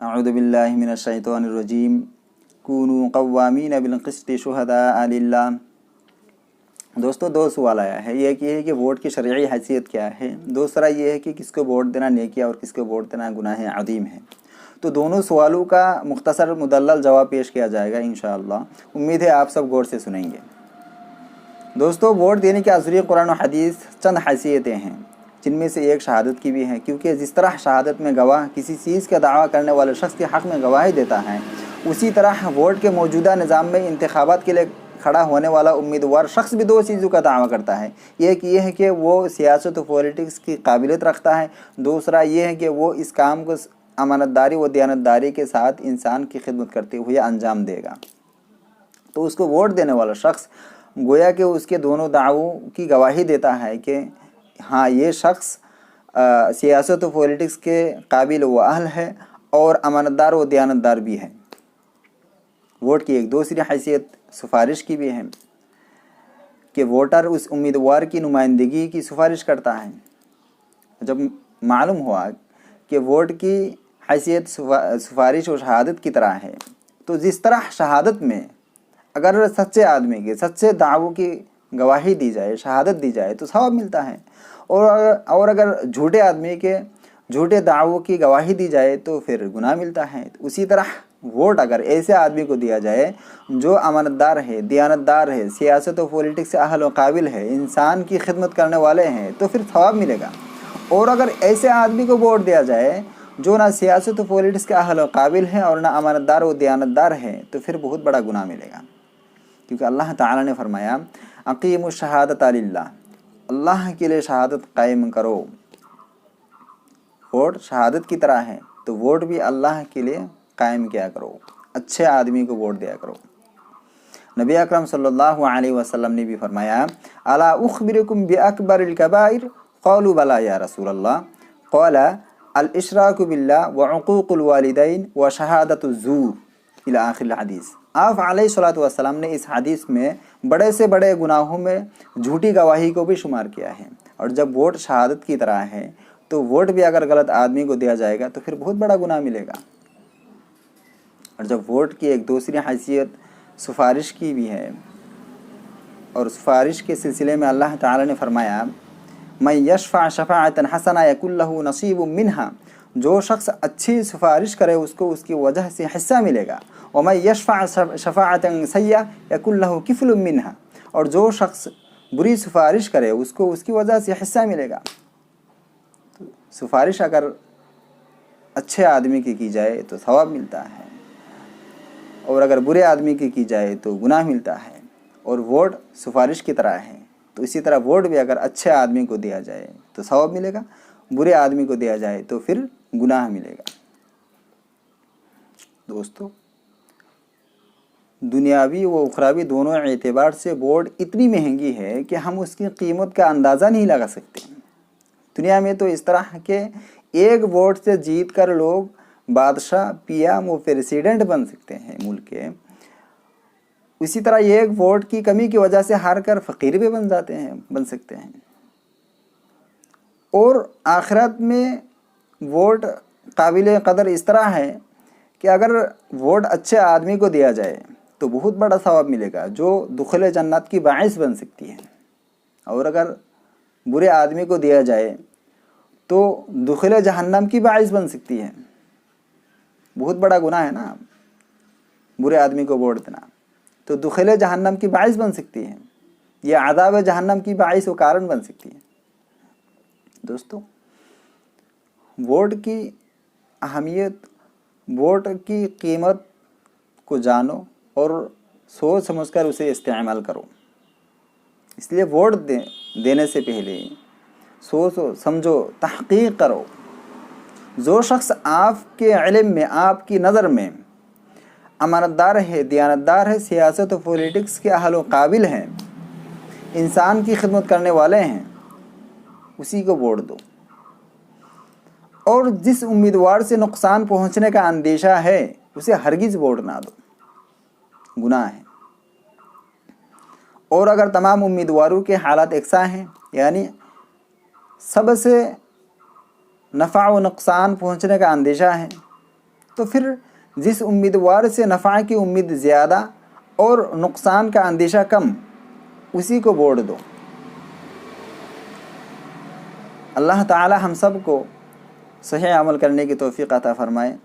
अऊज़ु बिल्लाहि मिनश शैतानिर रजीम कूनू कव्वामीन बिल क़िस्ति शुहदाअ लिल्लाह। दोस्तों, दो सवाल आया है। एक ये है कि वोट की शरई हैसियत क्या है, दूसरा ये है कि किसको वोट देना नेकिया और किसको वोट देना गुनाह अज़ीम है। तो दोनों सवालों का मुख्तसर मुदल्लल जवाब पेश किया जाएगा इंशाअल्लाह। उम्मीद है आप सब गौर से सुनेंगे। दोस्तों, वोट देने के अज़रिए कुरान और हदीस चंद हैसियतें हैं, जिनमें से एक शहादत की भी है, क्योंकि जिस तरह शहादत में गवाह किसी चीज़ का दावा करने वाले शख्स के हक़ में गवाही देता है, उसी तरह वोट के मौजूदा निज़ाम में इंतखाबात के लिए खड़ा होने वाला उम्मीदवार शख्स भी दो चीज़ों का दावा करता है। एक ये है कि वो सियासत और पॉलिटिक्स की काबिलियत रखता है, दूसरा ये है कि वो इस काम को अमानतदारी व दयानतदारी के साथ इंसान की खिदमत करते हुए अंजाम देगा। तो उसको वोट देने वाला शख्स गोया कि उसके दोनों दावों की गवाही देता है कि हाँ, ये शख्स सियासत व पॉलिटिक्स के काबिल व अहल है और अमानतदार व दयानतदार भी है। वोट की एक दूसरी हैसियत सिफारिश की भी है कि वोटर उस उम्मीदवार की नुमाइंदगी की सिफारिश करता है। जब मालूम हुआ कि वोट की हैसियत सिफारिश और शहादत की तरह है, तो जिस तरह शहादत में अगर सच्चे आदमी के सच्चे दावों की गवाही दी जाए, शहादत दी जाए, तो सवाब मिलता है, और अगर झूठे आदमी के झूठे दावों की गवाही दी जाए तो फिर गुनाह मिलता है। उसी तरह वोट अगर ऐसे आदमी को दिया जाए जो अमानतदार है, दयानतदार है, सियासत और पॉलिटिक्स से अहल व काबिल है, इंसान की खिदमत करने वाले हैं, तो फिर सवाब मिलेगा। और अगर ऐसे आदमी को वोट दिया जाए जो ना सियासत और पॉलिटिक्स के अहल व काबिल है और ना अमानतदार व दयानतदार है, तो फिर बहुत बड़ा गुनाह मिलेगा। क्योंकि अल्लाह ताला ने फरमाया, अकीमुश शहादत लिल्लाह, अल्लाह के लिए शहादत कायम करो। वोट शहादत की तरह है, तो वोट भी अल्लाह के लिए कायम किया करो, अच्छे आदमी को वोट दिया करो। नबी अकरम सल्लल्लाहु अलैहि वसल्लम ने भी फरमाया, अला उखबिरुकुम बिअकबरिल कबाइर, क़ालू बला या रसूलल्लाह, क़ाला अल इशराकु बिल्लाह व उक़ूक़ुल वालिदैन व शहादतुज़ ज़ूर इला आखिर हदीस। आप अलैहिस्सलातु वस्सलाम ने इस हदीस में बड़े से बड़े गुनाहों में झूठी गवाही को भी शुमार किया है। और जब वोट शहादत की तरह है, तो वोट भी अगर गलत आदमी को दिया जाएगा तो फिर बहुत बड़ा गुनाह मिलेगा। और जब वोट की एक दूसरी हैसियत सिफारिश की भी है, और सिफारिश के सिलसिले में अल्लाह ताला ने फरमाया, मैं यशफ़ा शफ़ाअतन हसना यकुल लहू नसीबुम मिन्हा, जो शख्स अच्छी सिफारिश करे उसको उसकी वजह से हिस्सा मिलेगा। और मैं यशफ़ा शफ़ाअतन सय्या यकुल लहू किफ़लुम मिन्हा, और जो शख्स बुरी सिफारिश करे उसको उसकी वजह से हिस्सा मिलेगा। तो सिफारिश अगर अच्छे आदमी की जाए तो सवाब मिलता है, और अगर बुरे आदमी की जाए तो गुनाह मिलता है। और वोट सिफारिश की तरह है, तो इसी तरह वोट भी अगर अच्छे आदमी को दिया जाए तो सवाब मिलेगा, बुरे आदमी को दिया जाए तो फिर गुनाह मिलेगा। दोस्तों, दुनियावी व उखरावी दोनों एतबार से वोट इतनी महंगी है कि हम उसकी कीमत का अंदाज़ा नहीं लगा सकते। दुनिया में तो इस तरह के एक वोट से जीत कर लोग बादशाह, पीएम व प्रेसिडेंट बन सकते हैं मुल्क के, इसी तरह एक वोट की कमी की वजह से हार कर फ़कीर भी बन सकते हैं। और आखिरत में वोट काबिल कदर इस तरह है कि अगर वोट अच्छे आदमी को दिया जाए तो बहुत बड़ा सवाब मिलेगा, जो दुखुल जन्नत की बाइस बन सकती है। और अगर बुरे आदमी को दिया जाए तो दुखुल जहन्नम की बाइस बन सकती है। बहुत बड़ा गुनाह है ना बुरे आदमी को वोट देना, तो दुखुल जहन्नम की बाइस बन सकती है, या अज़ाब जहन्नम की बाइस व कारण बन सकती है। दोस्तों, वोट की अहमियत, वोट की कीमत को जानो और सोच समझकर उसे इस्तेमाल करो। इसलिए वोट देने से पहले सोचो, समझो, तहक़ीक़ करो। जो शख्स आपके इल्म में, आपकी नज़र में अमानतदार है, दयानतदार है, सियासत और पॉलिटिक्स के अहल व काबिल हैं, इंसान की खिदमत करने वाले हैं, उसी को वोट दो। और जिस उम्मीदवार से नुकसान पहुंचने का अंदेशा है उसे हरगिज़ वोट ना दो, गुनाह है। और अगर तमाम उम्मीदवारों के हालात एकसा हैं, यानी सबसे नफ़ा व नुकसान पहुंचने का अंदेशा है, तो फिर जिस उम्मीदवार से नफ़ा की उम्मीद ज़्यादा और नुकसान का अंदेशा कम, उसी को वोट दो। अल्लाह ताला हम सब को सही अमल करने की तौफीक अता फरमाए।